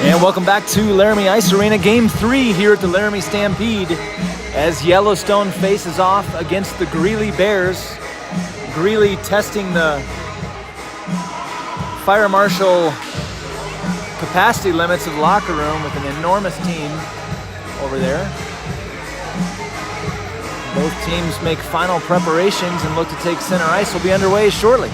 And welcome back to Laramie Ice Arena, Game 3 here at the Laramie Stampede as Yellowstone faces off against the Greeley Bears. Greeley testing the fire marshal capacity limits of the locker room with an enormous team over there. Both teams make final preparations and look to take center ice. Will be underway shortly.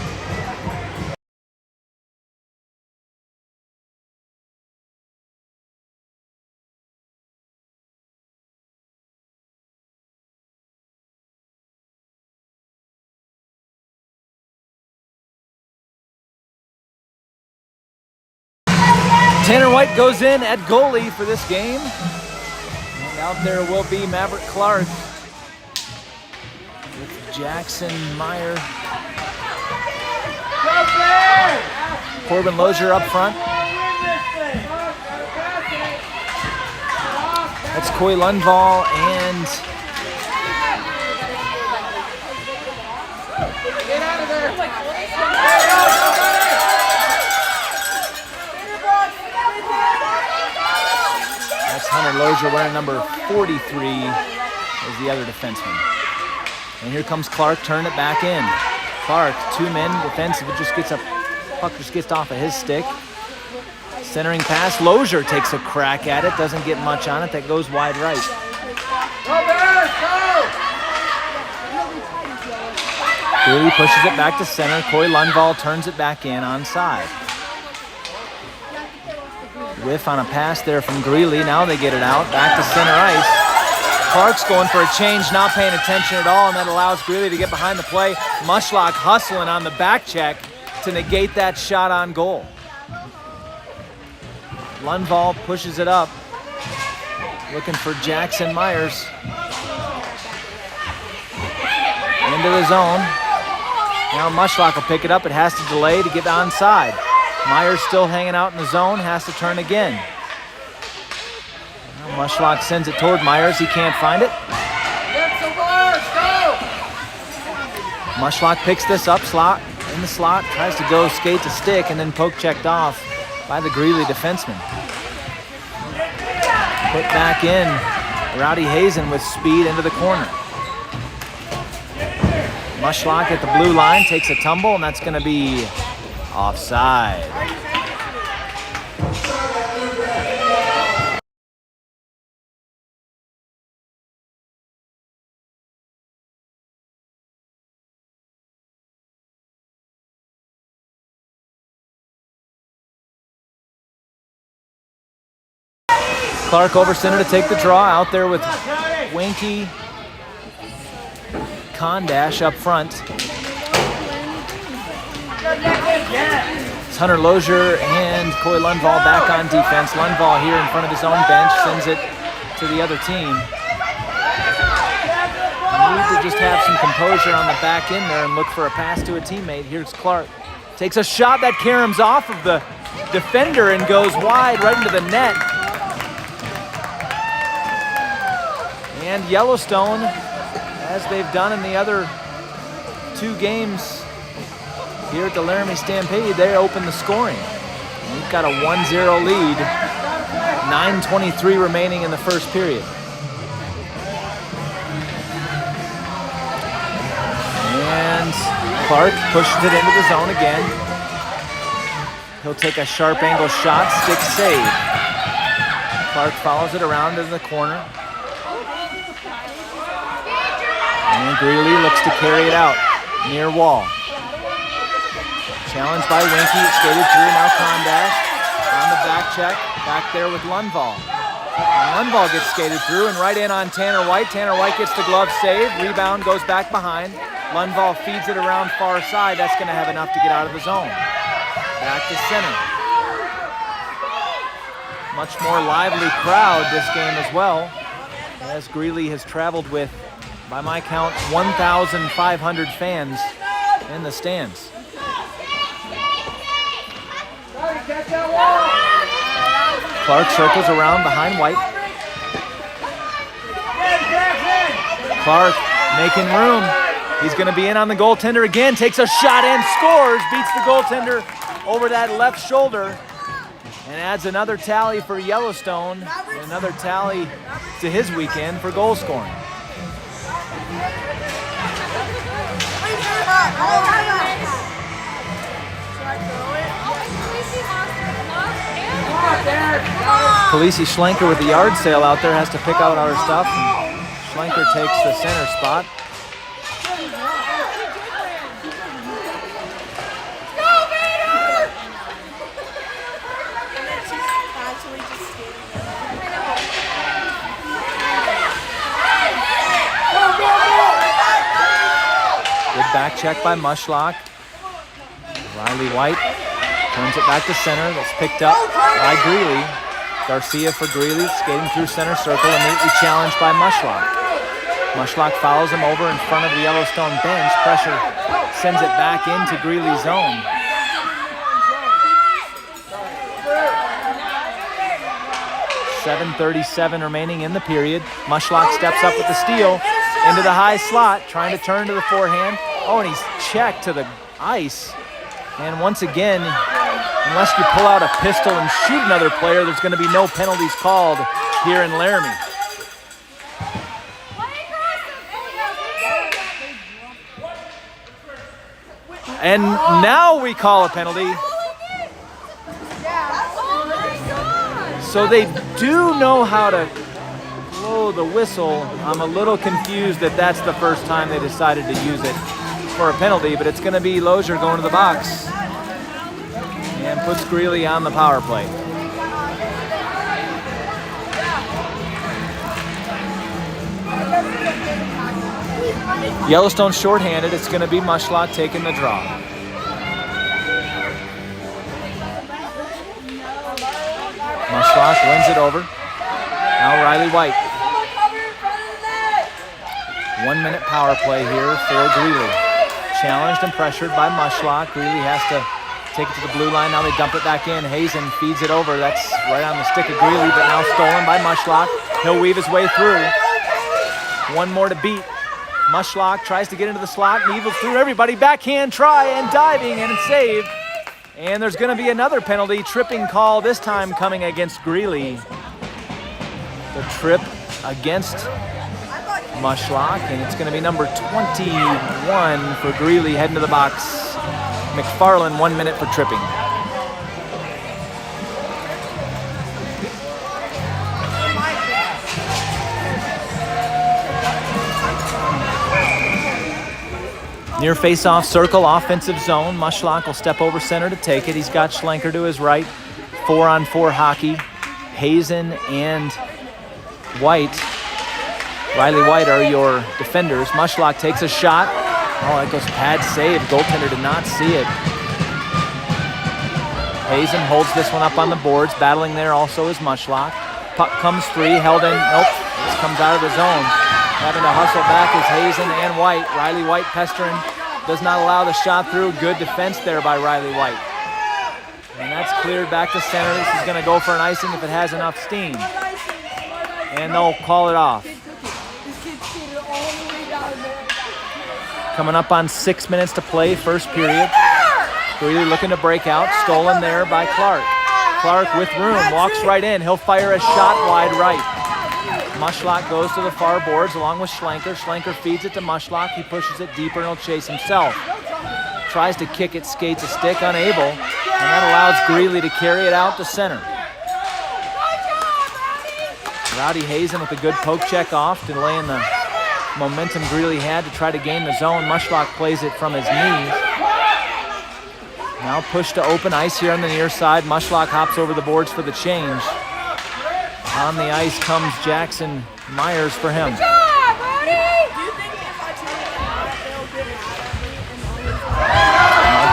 Tanner White goes in at goalie for this game. And out there will be Maverick Clark with Jackson Miears. Korbin Lozier up front. That's Koy Lundvall and get out of there. Hunter Lozier wearing number 43 as the other defenseman. And here comes Clark, turn it back in. Clark, two men defensive, it just gets up, puck just gets off of his stick. Centering pass, Lozier takes a crack at it, doesn't get much on it, that goes wide right. Greeley pushes it back to center, Koy Lundvall turns it back in onside. Whiff on a pass there from Greeley. Now they get it out. Back to center ice. Clark's going for a change, not paying attention at all, and that allows Greeley to get behind the play. Mushlock hustling on the back check to negate that shot on goal. Lundvall pushes it up. Looking for Jackson Miears. Into the zone. Now Mushlock will pick it up. It has to delay to get onside. Miears still hanging out in the zone, has to turn again. Well, Mushlock sends it toward Miears, he can't find it. Mushlock picks this up, slot in the slot, tries to go skate to stick, and then poke checked off by the Greeley defenseman. Put back in, Rowdy Hazen with speed into the corner. Mushlock at the blue line, takes a tumble, and that's gonna be offside. Clark over center to take the draw, out there with Winke, Kondash up front. It's Hunter Lozier and Koy Lundvall back on defense. Lundvall here in front of his own bench, sends it to the other team. Need to just have some composure on the back end there and look for a pass to a teammate. Here's Clark. Takes a shot that caroms off of the defender and goes wide right into the net. And Yellowstone, as they've done in the other two games here at the Laramie Stampede, they open the scoring. We've got a 1-0 lead, 9:23 remaining in the first period. And Clark pushes it into the zone again. He'll take a sharp angle shot, stick save. Clark follows it around in the corner. And Greeley looks to carry it out, near wall. Challenged by Winke, it skated through, now Kondash on the back check, back there with Lundvall. And Lundvall gets skated through and right in on Tanner White. Tanner White gets the glove save, rebound goes back behind. Lundvall feeds it around far side, that's gonna have enough to get out of the zone. Back to center. Much more lively crowd this game as well, as Greeley has traveled with, by my count, 1,500 fans in the stands. Clark circles around behind White. Clark making room. He's going to be in on the goaltender again. Takes a shot and scores. Beats the goaltender over that left shoulder. and adds another tally for Yellowstone, and another tally to his weekend for goal scoring. Caleesi Schlenker with the yard sale out there has to pick out our stuff. And Schlenker takes the center spot. Good back check by Mushlock. Ryleigh White turns it back to center. That's picked up by Greeley. Garcia for Greeley, skating through center circle, immediately challenged by Mushlock. Mushlock follows him over in front of the Yellowstone bench. Pressure sends it back into Greeley's zone. .7:37 remaining in the period. Mushlock steps up with the steal into the high slot, trying to turn to the forehand. Oh, and he's checked to the ice. And once again, unless you pull out a pistol and shoot another player, there's going to be no penalties called here in Laramie. And now we call a penalty. So they do know how to blow the whistle. I'm a little confused that that's the first time they decided to use it for a penalty, but it's going to be Lozier going to the box and puts Greeley on the power play. Yellowstone shorthanded. It's going to be Mushlock taking the draw. Mushlock wins it over. Now Ryleigh White. 1 minute power play here for Greeley. Challenged and pressured by Mushlock. Greeley has to take it to the blue line. Now they dump it back in. Hazen feeds it over. That's right on the stick of Greeley, but now stolen by Mushlock. He'll weave his way through. One more to beat. Mushlock tries to get into the slot. Neville's through everybody. Backhand try and diving and saved. And there's going to be another penalty. Tripping call, this time coming against Greeley. The trip against Mushlock, and it's going to be number 21 for Greeley heading to the box. McFarland, 1 minute for tripping. Near face-off circle, offensive zone. Mushlock will step over center to take it. He's got Schlenker to his right. 4-on-4 hockey. Hazen and White. Ryleigh White are your defenders. Mushlock takes a shot. Oh, that goes pad save. Goaltender did not see it. Hazen holds this one up on the boards. Battling there also is Mushlock. Puck comes free, held in. Nope, this comes out of the zone. Having to hustle back is Hazen and White. Ryleigh White pestering. Does not allow the shot through. Good defense there by Ryleigh White. And that's cleared back to center. This is going to go for an icing if it has enough steam. And they'll call it off. Coming up on 6 minutes to play, first period. Greeley looking to break out. Stolen there by Clark. Clark with room, walks right in. He'll fire a shot wide right. Mushlock goes to the far boards along with Schlenker. Schlenker feeds it to Mushlock. He pushes it deeper and he'll chase himself. Tries to kick it, skates a stick, unable. And that allows Greeley to carry it out to center. Rowdy Hazen with a good poke check off, delaying the momentum Greeley had to try to gain the zone. Mushlock plays it from his knees. Now push to open ice here on the near side. Mushlock hops over the boards for the change. On the ice comes Jackson Miears for him. Good job,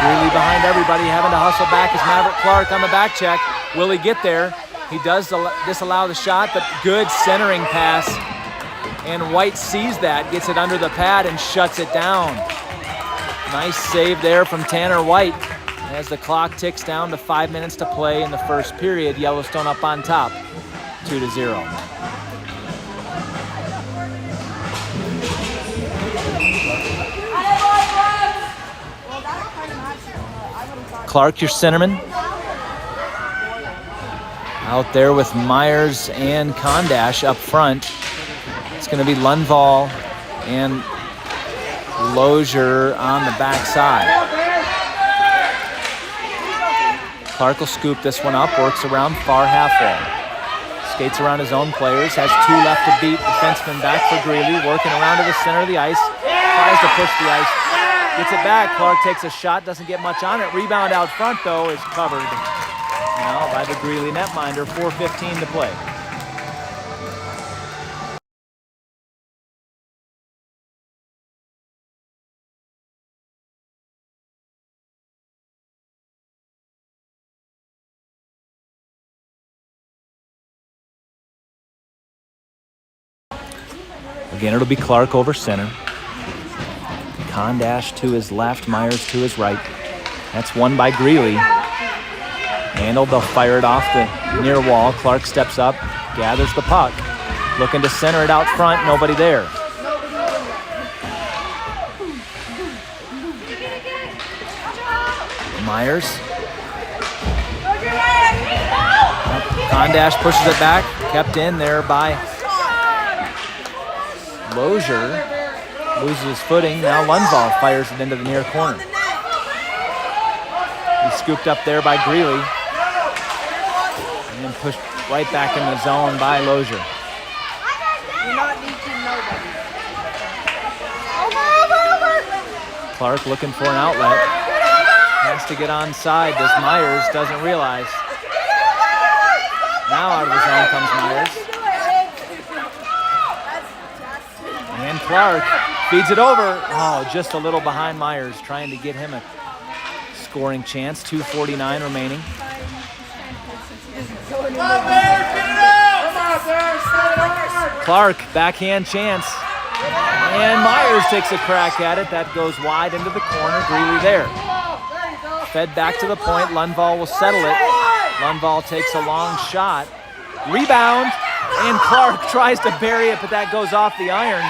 Greeley behind everybody, having to hustle back is Maverick Clark on the back check. Will he get there? He does disallow the shot, but good centering pass. And White sees that, gets it under the pad and shuts it down. Nice save there from Tanner White. As the clock ticks down to 5 minutes to play in the first period, Yellowstone up on top, 2-0. Clark, your centerman. Out there with Miears and Kondash up front. It's going to be Lundvall and Lozier on the backside. Clark will scoop this one up, works around far half wall. Skates around his own players, has 2 left to beat. Defenseman back for Greeley, working around to the center of the ice. Tries to push the ice, gets it back. Clark takes a shot, doesn't get much on it. Rebound out front, though, is covered now by the Greeley netminder. 4:15 to play. Again, it'll be Clark over center. Kondash to his left, Miears to his right. That's won by Greeley. Handled, they'll fire it off the near wall. Clark steps up, gathers the puck. Looking to center it out front, nobody there. Miears. Kondash pushes it back, kept in there by Lozier. Loses his footing. Now Lundvall fires it into the near corner. He's scooped up there by Greeley. And then pushed right back in the zone by Lozier. Clark looking for an outlet. Has to get onside. Does Miears, doesn't realize. Now out of the zone comes Miears. And Clark feeds it over. Oh, just a little behind Miears, trying to get him a scoring chance. 2:49 remaining. Clark, backhand chance. And Miears takes a crack at it. That goes wide into the corner. Greeley there. Fed back to the point. Lundvall will settle it. Lundvall takes a long shot. Rebound. And Clark tries to bury it, but that goes off the iron.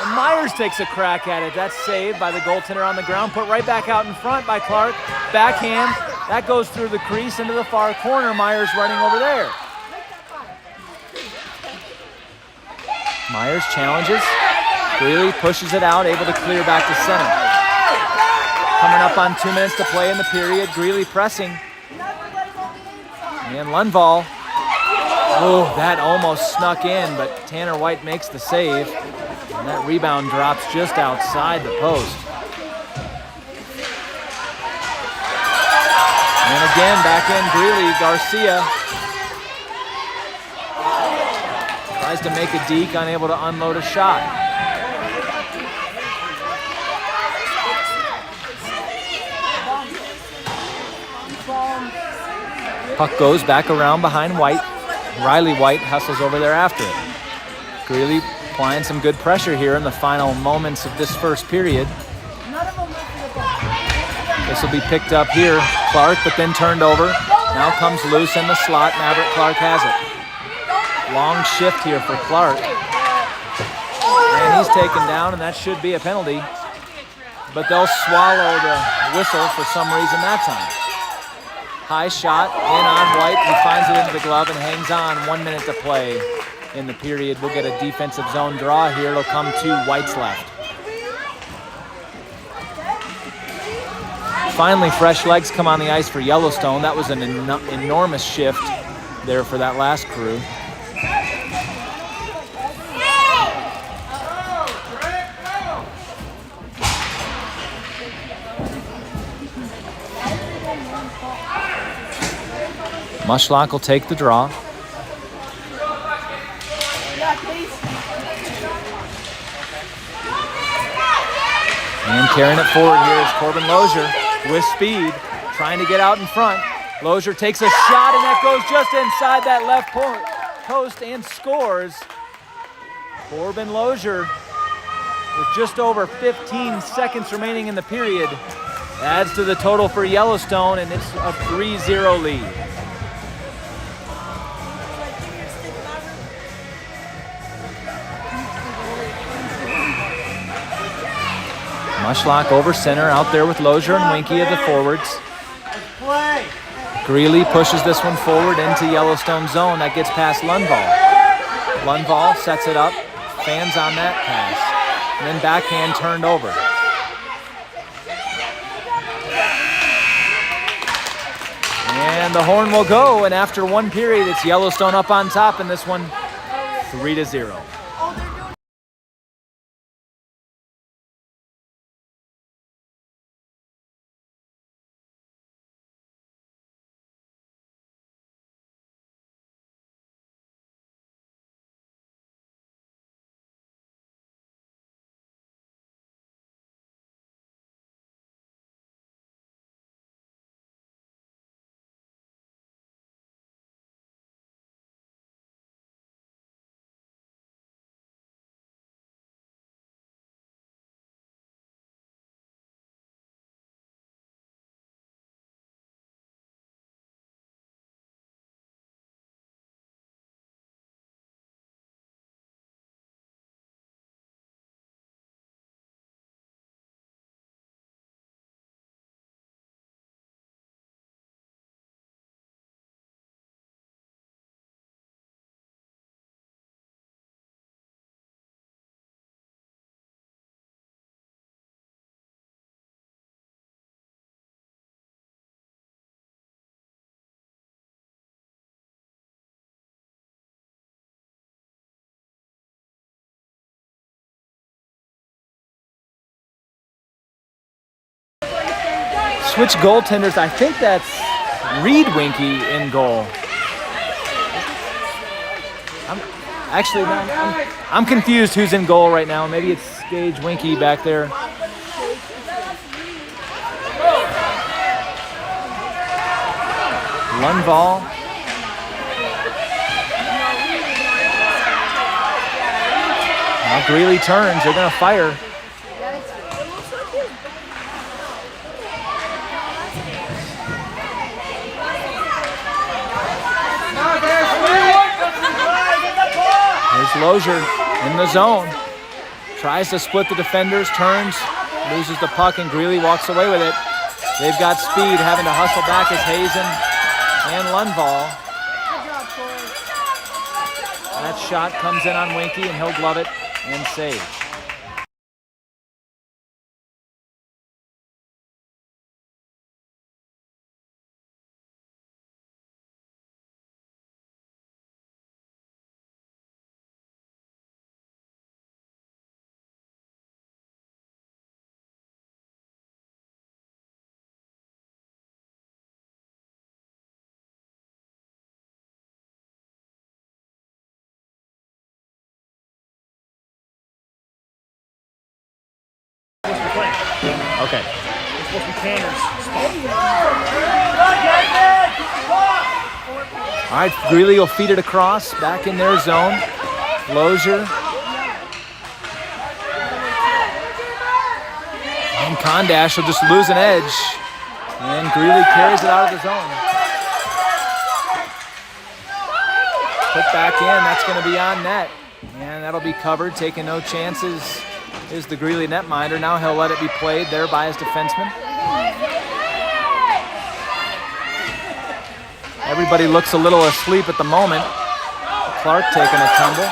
And Miears takes a crack at it. That's saved by the goaltender on the ground. Put right back out in front by Clark. Backhand. That goes through the crease into the far corner. Miears running over there. Miears challenges. Greeley pushes it out, able to clear back to center. Coming up on 2 minutes to play in the period. Greeley pressing. And Lundvall. Oh, that almost snuck in, but Tanner White makes the save. And that rebound drops just outside the post. And again, back in Greeley, Garcia. Tries to make a deke, unable to unload a shot. Puck goes back around behind White. Ryleigh White hustles over there after it. Greeley applying some good pressure here in the final moments of this first period. This will be picked up here. Clark, but then turned over. Now comes loose in the slot. Maverick Clark has it. Long shift here for Clark. And he's taken down, and that should be a penalty. But they'll swallow the whistle for some reason that time. High shot, in on White. He finds it into the glove and hangs on. 1 minute to play in the period. We'll get a defensive zone draw here. It'll come to White's left. Finally, fresh legs come on the ice for Yellowstone. That was an enormous shift there for that last crew. Mushlock will take the draw. And carrying it forward here is Korbin Lozier with speed, trying to get out in front. Lozier takes a shot, and that goes just inside that left post and scores. Korbin Lozier, with just over 15 seconds remaining in the period, adds to the total for Yellowstone, and it's a 3-0 lead. Mushlock over center, out there with Lozier and Winke at the forwards. Greeley pushes this one forward into Yellowstone zone. That gets past Lundvall. Lundvall sets it up, fans on that pass, and then backhand turned over. And the horn will go, and after one period, it's Yellowstone up on top in this one, 3-0. Switch goaltenders. I think that's Reed Winke in goal. I'm confused who's in goal right now. Maybe it's Gage Winke back there. Lundvall. Now Greeley turns. They're going to fire. Here's Lozier in the zone. Tries to split the defenders, turns, loses the puck, and Greeley walks away with it. They've got speed, having to hustle back as Hazen and Lundvall. That shot comes in on Winke, and he'll glove it and save. Okay. All right, Greeley will feed it across, back in their zone. Lozier. And Kondash will just lose an edge. And Greeley carries it out of the zone. Put back in, that's going to be on net. And that'll be covered, taking no chances. Is the Greeley netminder. Now he'll let it be played there by his defenseman. Everybody looks a little asleep at the moment. Clark taking a tumble.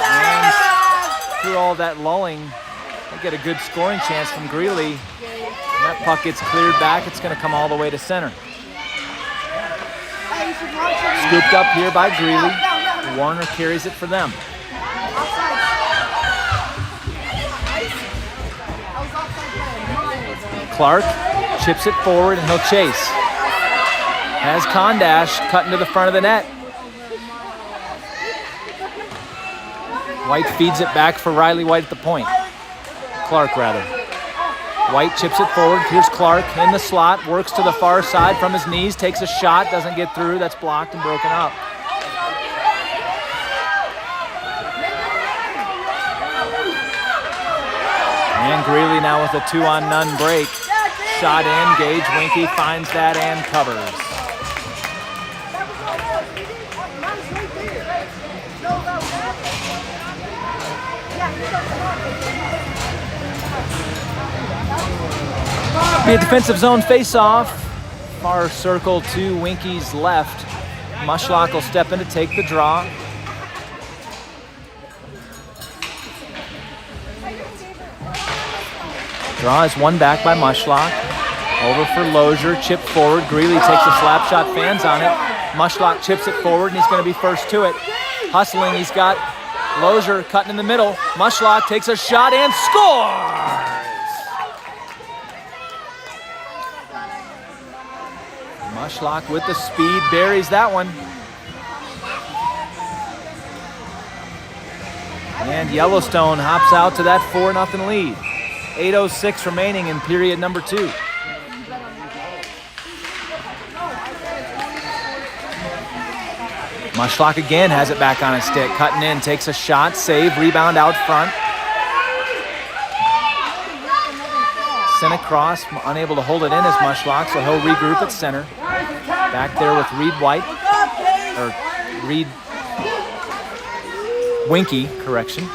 And through all that lulling, they get a good scoring chance from Greeley. And that puck gets cleared back. It's going to come all the way to center. Scooped up here by Greeley. Warner carries it for them. Clark chips it forward and he'll chase. Has Kondash cutting to the front of the net. White feeds it back for Ryleigh White at the point. Clark, rather. White chips it forward. Here's Clark in the slot. Works to the far side from his knees. Takes a shot. Doesn't get through. That's blocked and broken up. And Greeley now with a 2-on-none break. Shot in. Gage Winke finds that and covers. Be a defensive zone face-off. far circle to Winke's left. Mushlock will step in to take the draw. Draw is won back by Mushlock. Over for Lozier, chip forward. Greeley takes a slap shot, fans on it. Mushlock chips it forward, and he's going to be first to it. Hustling, he's got Lozier cutting in the middle. Mushlock takes a shot and scores! Mushlock with the speed, buries that one. And Yellowstone hops out to that 4-0 lead. 8:06 remaining in period number 2. Mushlock again has it back on his stick, cutting in, takes a shot, save, rebound out front. Sent across, unable to hold it in as Mushlock, so he'll regroup at center. Back there with Reed Winke, correction.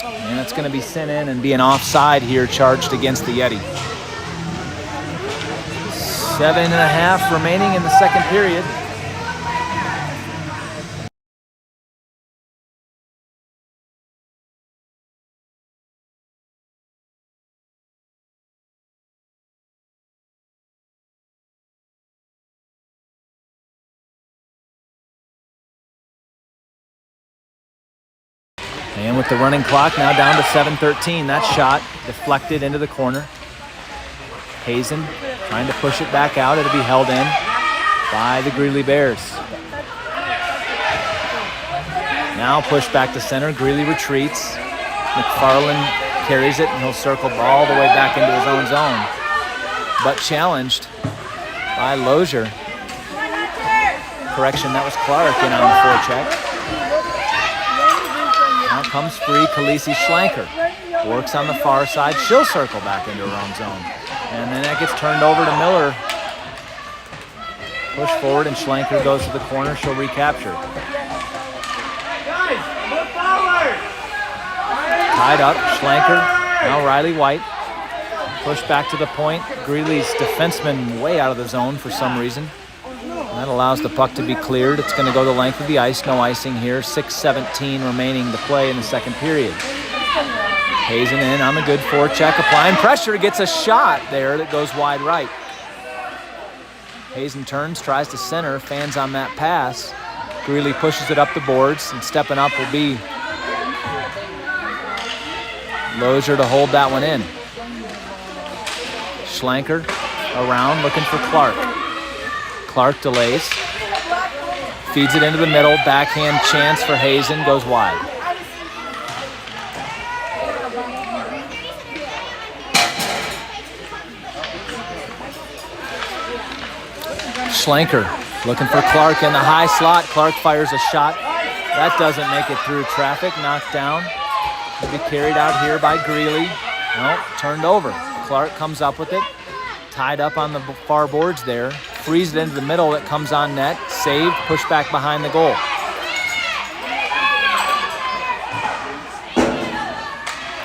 And it's going to be sent in and be an offside here charged against the Yeti. 7.5 remaining in the second period. And with the running clock now down to 7:13, that shot deflected into the corner. Hazen trying to push it back out. It'll be held in by the Greeley Bears. Now push back to center. Greeley retreats. McFarland carries it, and he'll circle all the way back into his own zone. But challenged by Lozier. Correction, that was Clark in on the forecheck. Now comes free Caleesi Schlenker. Works on the far side. She'll circle back into her own zone. And then that gets turned over to Miller. Push forward and Schlenker goes to the corner. She'll recapture. Tied up, Schlenker. Now Ryleigh White. Push back to the point. Greeley's defenseman way out of the zone for some reason. And that allows the puck to be cleared. It's going to go the length of the ice. No icing here. 6:17 remaining to play in the second period. Hazen in on the good forecheck, applying pressure, gets a shot there that goes wide right. Hazen turns, tries to center, fans on that pass. Greeley pushes it up the boards, and stepping up will be Lozier to hold that one in. Schlenker around, looking for Clark. Clark delays, feeds it into the middle, backhand chance for Hazen, goes wide. Schlenker looking for Clark in the high slot. Clark fires a shot. That doesn't make it through traffic. Knocked down. Will be carried out here by Greeley. Nope, turned over. Clark comes up with it. Tied up on the far boards there. Frees it into the middle. It comes on net. Saved. Pushed back behind the goal.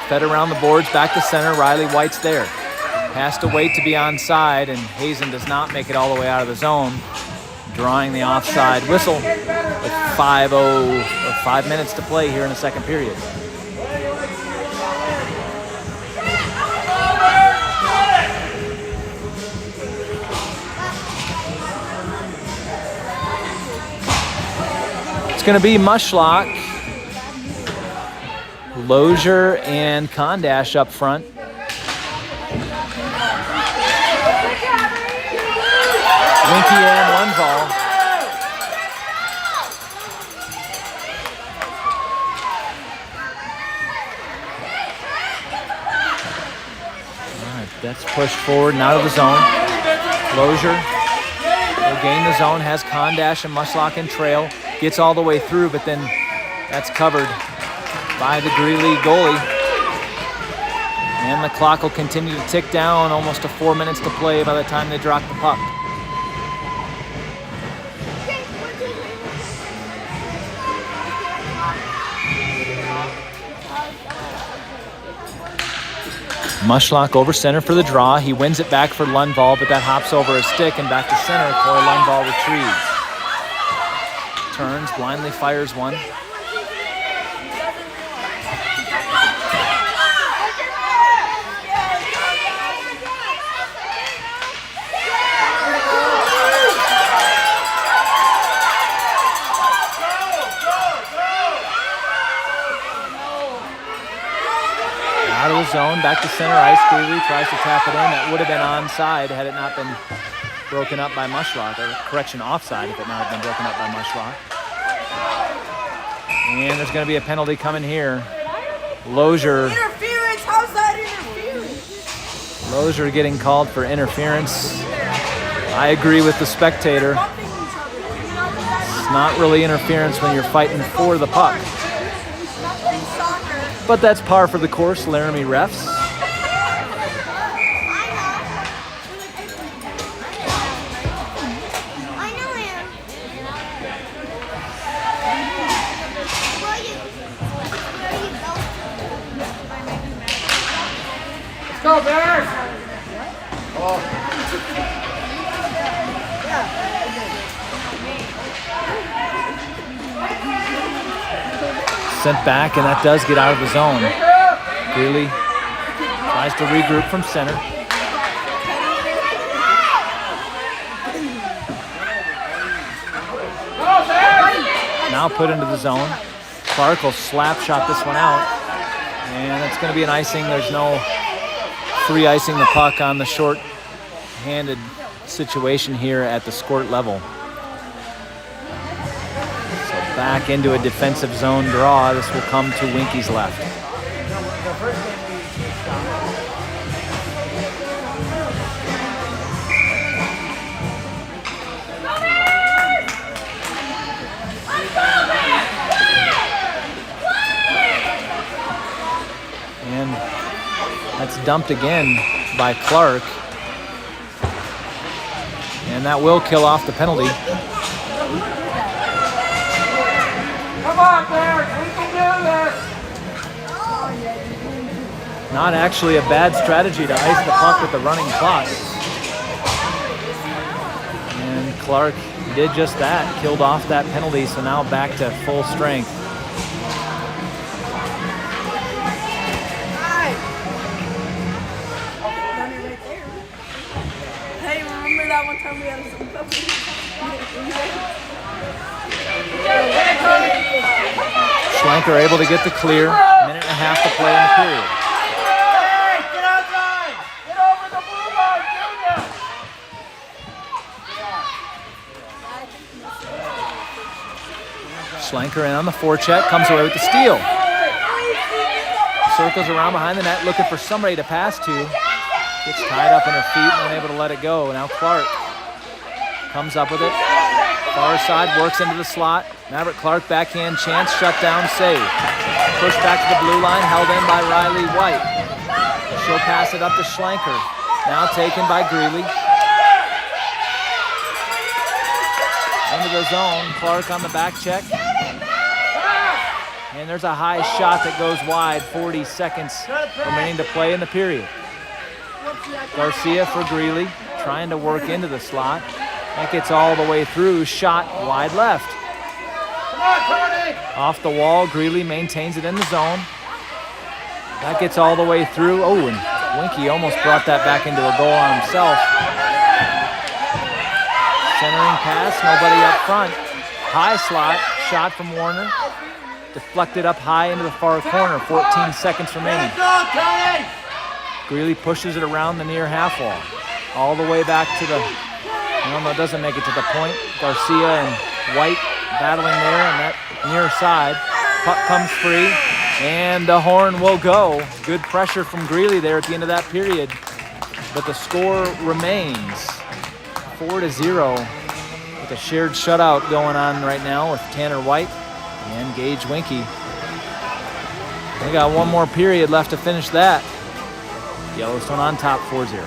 Fed around the boards. Back to center. Ryleigh White's there. Has to wait to be onside, and Hazen does not make it all the way out of the zone, drawing the offside whistle with 5 minutes to play here in the second period. It's going to be Mushlock, Lozier, and Kondash up front. Winke and Lundvall. All right, that's pushed forward and out of the zone. Lozier will gain the zone, has Kondash and Mushlock in trail. Gets all the way through, but then that's covered by the Greeley goalie. And the clock will continue to tick down, almost to 4 minutes to play by the time they drop the puck. Mushlock over center for the draw. He wins it back for Lundvall, but that hops over a stick and back to center. Koy Lundvall retrieves. Turns, blindly fires one. Out of the zone, back to center ice. Greeley tries to tap it in. That would have been onside had it not been broken up by Mushlock. Or correction, offside if it not have been broken up by Mushlock. And there's going to be a penalty coming here. Lozier. Interference! How's that interference? Lozier getting called for interference. I agree with the spectator. It's not really interference when you're fighting for the puck. But that's par for the course, Laramie refs. Let's go, Bears! Sent back, and that does get out of the zone. Greeley tries to regroup from center. Now put into the zone. Clark will slap shot this one out. And it's going to be an icing. There's no free icing the puck on the short-handed situation here at the squirt level. Back into a defensive zone draw. This will come to Winke's left. And that's dumped again by Clark. And that will kill off the penalty. Come on, Bears! We can do this! Not actually a bad strategy to ice the puck with the running clock. And Clark did just that, killed off that penalty, so now back to full strength. Hey, remember that one time we had some puppies? Schlenker able to get the clear. Minute and a half to play in the period. Hey, get outside! Get over the blue line, Junior! Schlenker in on the forecheck, comes away with the steal. Circles around behind the net, looking for somebody to pass to. Gets tied up in her feet and unable to let it go. Now Clark comes up with it. Far side, works into the slot. Maverick Clark, backhand chance, shut down, save. Pushed back to the blue line, held in by Ryleigh White. She'll pass it up to Schlenker. Now taken by Greeley. Into the zone, Clark on the back check. And there's a high shot that goes wide, 40 seconds remaining to play in the period. Garcia for Greeley, trying to work into the slot. That gets all the way through, shot wide left. Off the wall, Greeley maintains it in the zone. That gets all the way through. Oh, and Winke almost brought that back into a goal on himself. Centering pass, nobody up front. High slot, shot from Warner. Deflected up high into the far corner, 14 seconds remaining. Greeley pushes it around the near half wall. All the way back to the, no, it doesn't make it to the point. Garcia and White battling there on that near side. Puck comes free, and the horn will go. Good pressure from Greeley there at the end of that period. But the score remains 4-0 with a shared shutout going on right now with Tanner White and Gage Winke. We got one more period left to finish that. Yellowstone on top 4-0.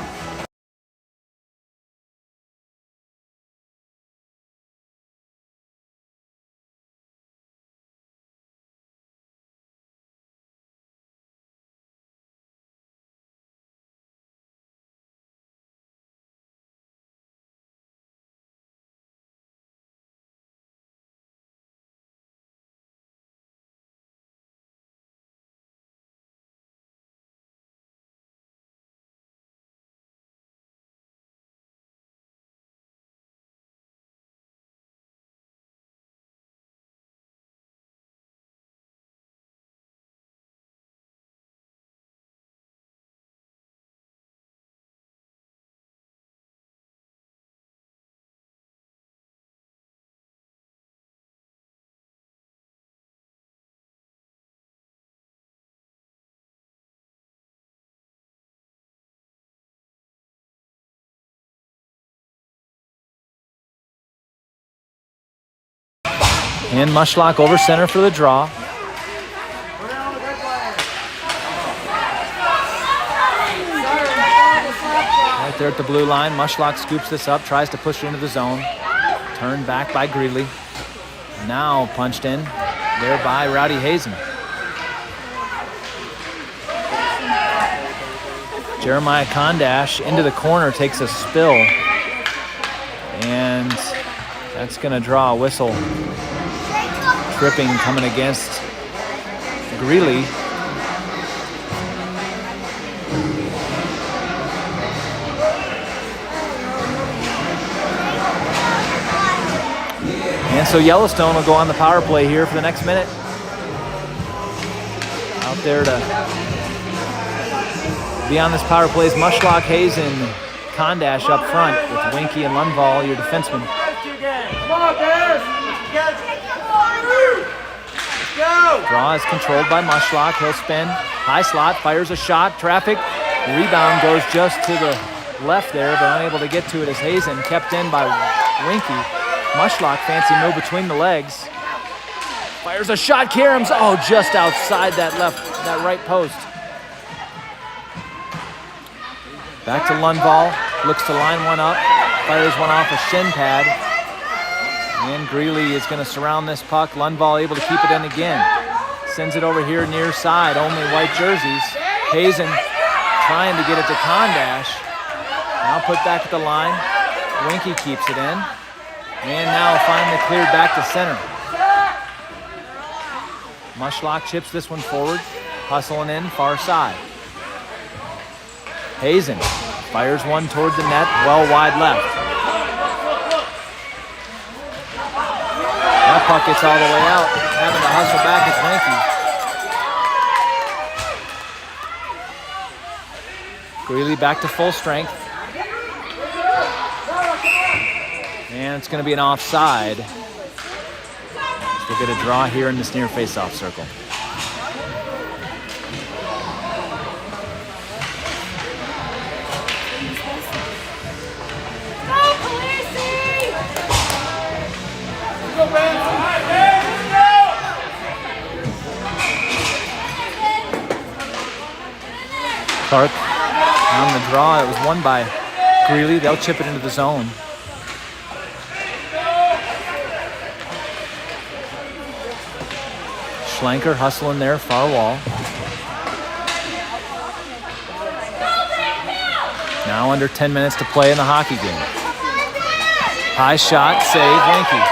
And Mushlock over center for the draw. Right there at the blue line, Mushlock scoops this up, tries to push it into the zone. Turned back by Greeley. Now punched in there by Rowdy Hazen. Jeremiah Kondash into the corner, takes a spill. And that's gonna draw a whistle. Tripping coming against Greeley. And so Yellowstone will go on the power play here for the next minute. Out there to be on this power play is Mushlock, Hazen, Kondash up front with Winke and Lundvall, your defensemen. Come on, Bears! Go! Draw is controlled by Mushlock. He'll spin. High slot, fires a shot. Traffic. Rebound goes just to the left there, but unable to get to it as Hazen kept in by Winke. Mushlock, fancy move between the legs. Fires a shot. Karam's, just outside that right post. Back to Lundvall. Looks to line one up. Fires one off a shin pad. And Greeley is going to surround this puck. Lundvall able to keep it in again. Sends it over here near side. Only white jerseys. Hazen trying to get it to Kondash. Now put back at the line. Winke keeps it in. And now finally cleared back to center. Mushlock chips this one forward. Hustling in far side. Hazen fires one toward the net. Well wide left. That puck gets all the way out. Having to hustle back is Winke. Greeley back to full strength. And it's going to be an offside. We'll get a draw here in this near face-off circle. Clark on the draw. It was won by Greeley. They'll chip it into the zone. Schlenker hustling there, far wall. Now under 10 minutes to play in the hockey game. High shot, save, Winke.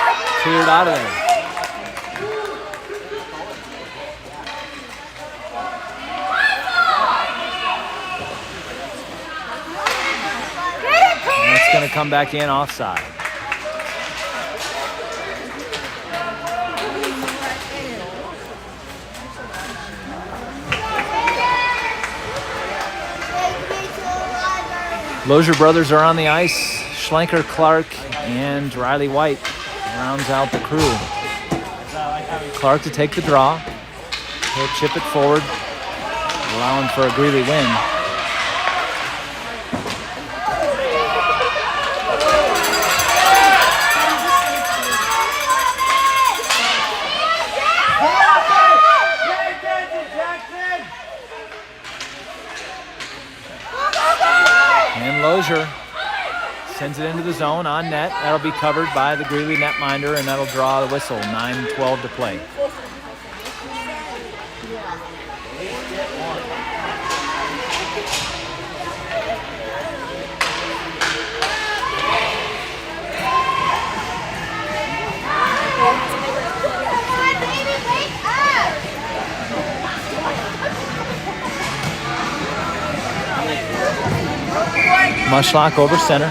Cleared out of there. And it's going to come back in offside. Lozier brothers are on the ice. Schlenker, Clark, and Ryleigh White rounds out the crew. Clark to take the draw. He'll chip it forward, allowing for a Greeley win. Lozier sends it into the zone on net. That'll be covered by the Greeley netminder, and that'll draw the whistle. 9:12 to play. Mushlock over center.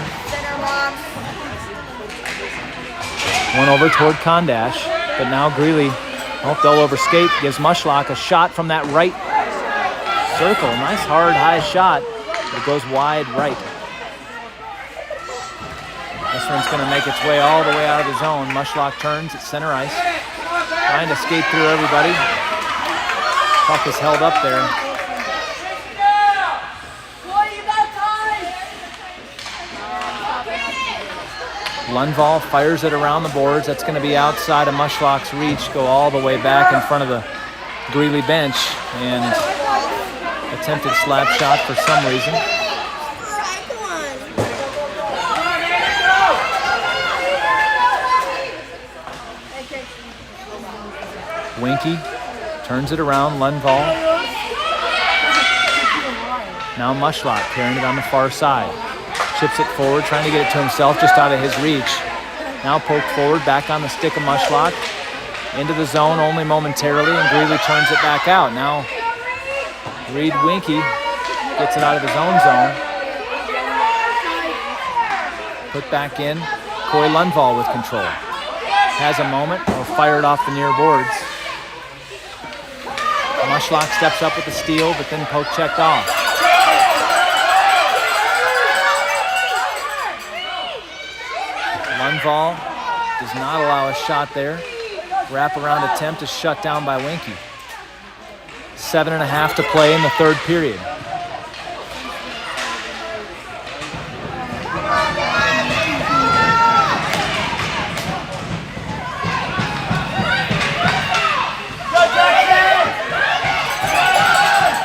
One over toward Kondash, but now Greeley, they'll overskate, gives Mushlock a shot from that right circle. Nice hard high shot, but it goes wide right. This one's going to make its way all the way out of the zone. Mushlock turns at center ice, trying to skate through everybody. Puck is held up there. Lundvall fires it around the boards. That's going to be outside of Mushlock's reach, go all the way back in front of the Greeley bench, and attempted slap shot for some reason. Winke turns it around, Lundvall. Now Mushlock carrying it on the far side. Chips it forward, trying to get it to himself, just out of his reach. Now poked forward, back on the stick of Mushlock. Into the zone only momentarily, and Greeley turns it back out. Now Reed Winke gets it out of his own zone. Put back in, Koy Lundvall with control. Has a moment, will fire it off the near boards. Mushlock steps up with the steal, but then poke checked off. Lundvall does not allow a shot there. Wraparound attempt is shut down by Winke. 7.5 to play in the third period.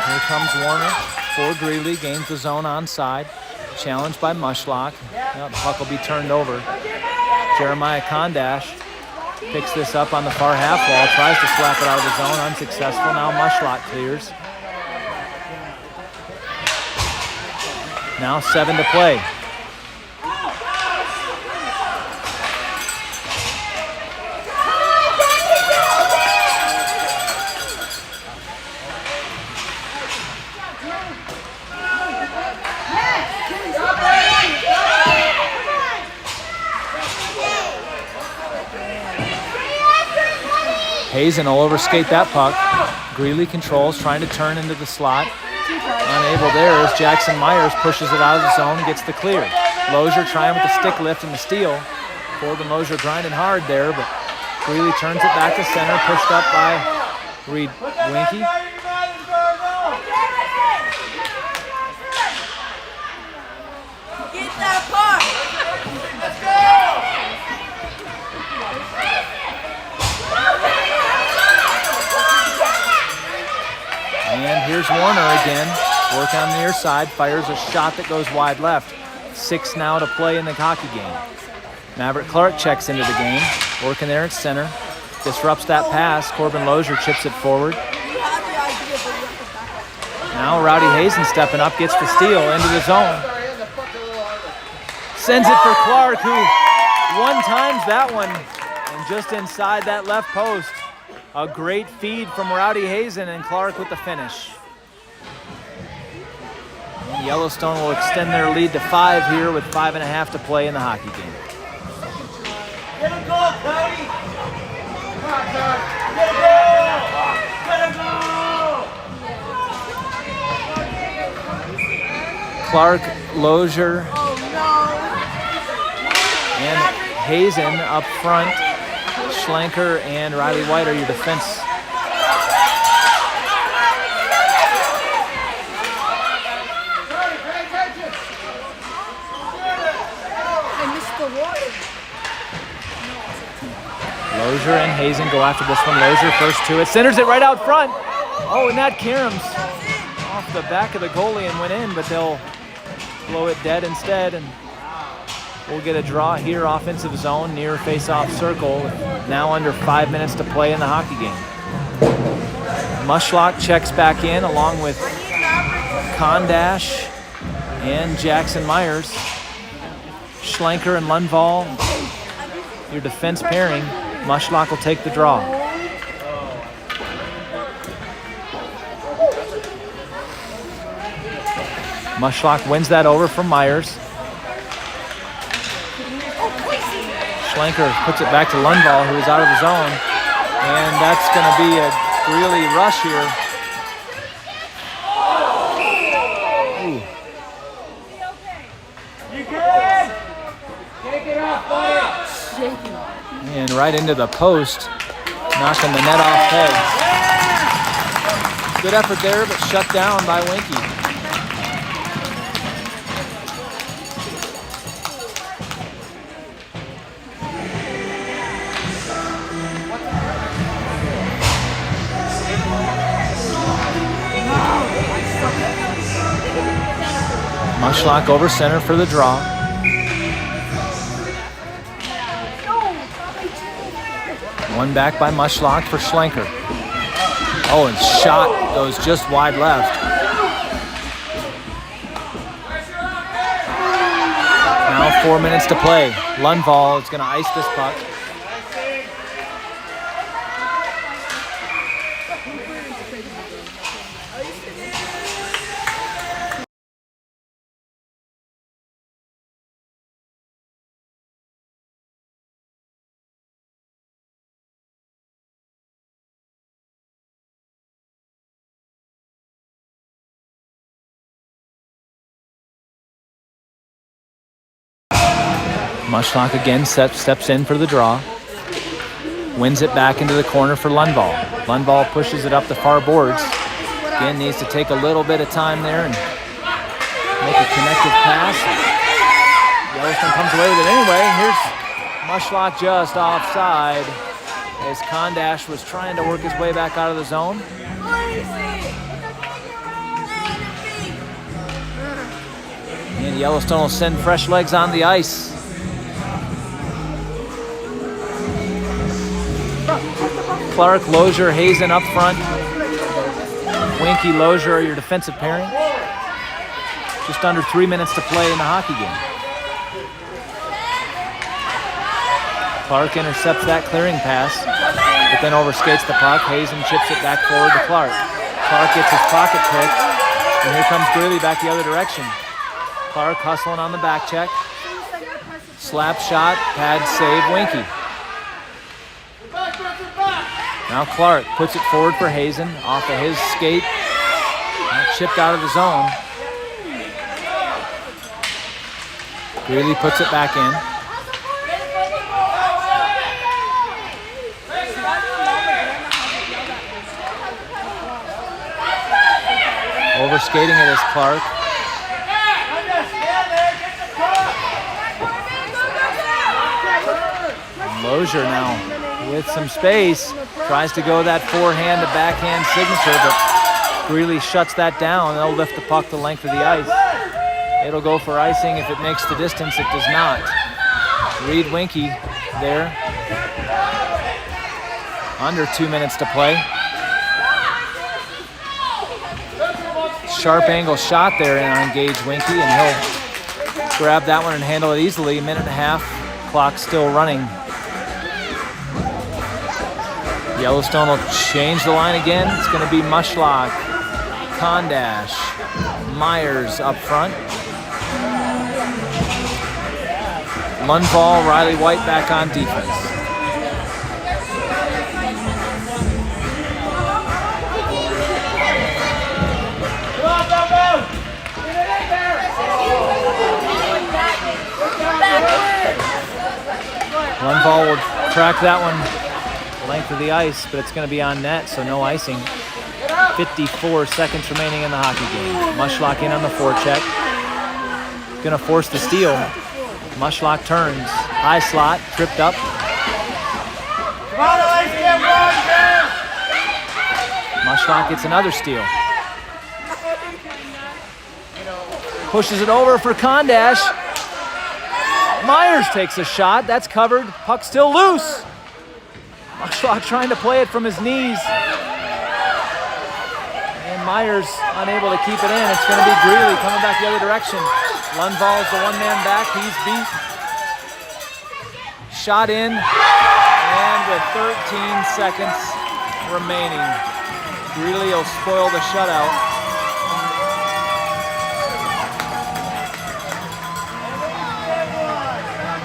Here comes Warner for Greeley, gains the zone onside. Challenged by Mushlock. Now the puck will be turned over. Jeremiah Kondash picks this up on the far half wall, tries to slap it out of the zone, unsuccessful. Now Mushlock clears. Now 7 to play. Hazen will overskate that puck. Greeley controls, trying to turn into the slot. Unable there as Jackson Miears pushes it out of the zone, gets the clear. Lozier trying with the stick lift and the steal. Korbin Lozier grinding hard there, but Greeley turns it back to center, pushed up by Reed Winke. Get that puck! Let's go! And here's Warner again. Work on the near side, fires a shot that goes wide left. 6 now to play in the hockey game. Maverick Clark checks into the game, working there at center. Disrupts that pass. Korbin Lozier chips it forward. Now Rowdy Hazen stepping up, gets the steal into the zone. Sends it for Clark, who one times that one, and just inside that left post. A great feed from Rowdy Hazen, and Clark with the finish. And Yellowstone will extend their lead to 5 here with 5.5 to play in the hockey game. Get a goal, Cody! Come on, Cody! Get a goal! Get a goal! Clark, Lozier, and Hazen up front. Schlenker and Ryleigh White are your defense. Lozier and Hazen go after this one. Lozier first to it, centers it right out front. Oh, and that caroms off the back of the goalie and went in, but they'll blow it dead instead, and we'll get a draw here, offensive zone near face-off circle. Now under 5 minutes to play in the hockey game. Mushlock checks back in along with Kondash and Jackson Miears. Schlenker and Lundvall, your defense pairing. Mushlock will take the draw. Mushlock wins that over from Miears. Schlenker puts it back to Lundvall, who is out of the zone. And that's going to be a Greeley rush here. Ooh. You good? Take it off, buddy. And right into the post, knocking the net off pegs. Good effort there, but shut down by Winke. Mushlock over center for the draw. One back by Mushlock for Schlenker. Oh, and shot goes just wide left. Now 4 minutes to play. Lundvall is going to ice this puck. Mushlock again steps in for the draw. Wins it back into the corner for Lundvall. Lundvall pushes it up the far boards. Again, needs to take a little bit of time there and make a connected pass. Yellowstone comes away with it anyway. Here's Mushlock just offside as Kondash was trying to work his way back out of the zone. And Yellowstone will send fresh legs on the ice. Clark, Lozier, Hazen up front. Winke, Lozier are your defensive pairing. Just under 3 minutes to play in the hockey game. Clark intercepts that clearing pass, but then overskates the puck. Hazen chips it back forward to Clark. Clark gets his pocket picked, and here comes Greeley back the other direction. Clark hustling on the back check. Slap shot, pad save, Winke. Now Clark puts it forward for Hazen off of his skate. Chipped out of the zone. Greeley puts it back in. Overskating it is Clark. And Lozier now with some space. Tries to go that forehand to backhand signature, but Greeley shuts that down. They'll lift the puck the length of the ice. It'll go for icing if it makes the distance. It does not. Reed Winke there. Under 2 minutes to play. Sharp angle shot there on Gage Winke, and he'll grab that one and handle it easily. A minute and a half. Clock still running. Yellowstone will change the line again. It's going to be Mushlock, Kondash, Miears up front. Lundvall, Ryleigh White back on defense. Lundvall will track that one length of the ice, but it's going to be on net, so no icing. 54 seconds remaining in the hockey game. Mushlock in on the forecheck. Going to force the steal. Mushlock turns. High slot, tripped up. Mushlock gets another steal. Pushes it over for Kondash. Miears takes a shot. That's covered. Puck still loose. Mushlock trying to play it from his knees. And Miears unable to keep it in. It's going to be Greeley coming back the other direction. Lundvall is the one-man back. He's beat. Shot in. And with 13 seconds remaining, Greeley will spoil the shutout.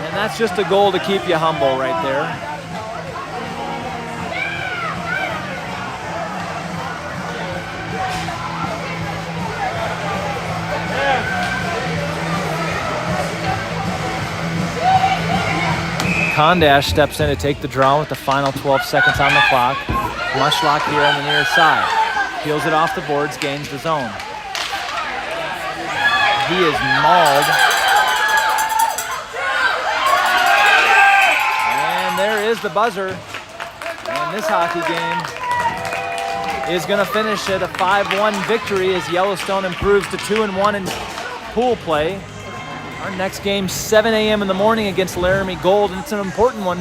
And that's just a goal to keep you humble right there. Kondash steps in to take the draw with the final 12 seconds on the clock. Mushlock here on the near side. Peels it off the boards, gains the zone. He is mauled. And there is the buzzer. And this hockey game is going to finish at a 5-1 victory as Yellowstone improves to 2-1 in pool play. Our next game, 7 a.m. in the morning against Laramie Gold, and it's an important one.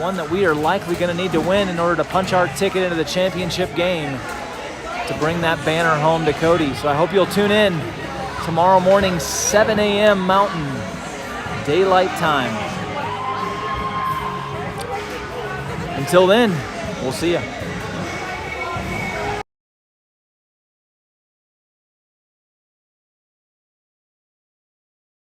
One that we are likely going to need to win in order to punch our ticket into the championship game to bring that banner home to Cody. So I hope you'll tune in tomorrow morning, 7 a.m. Mountain Daylight Time. Until then, we'll see you.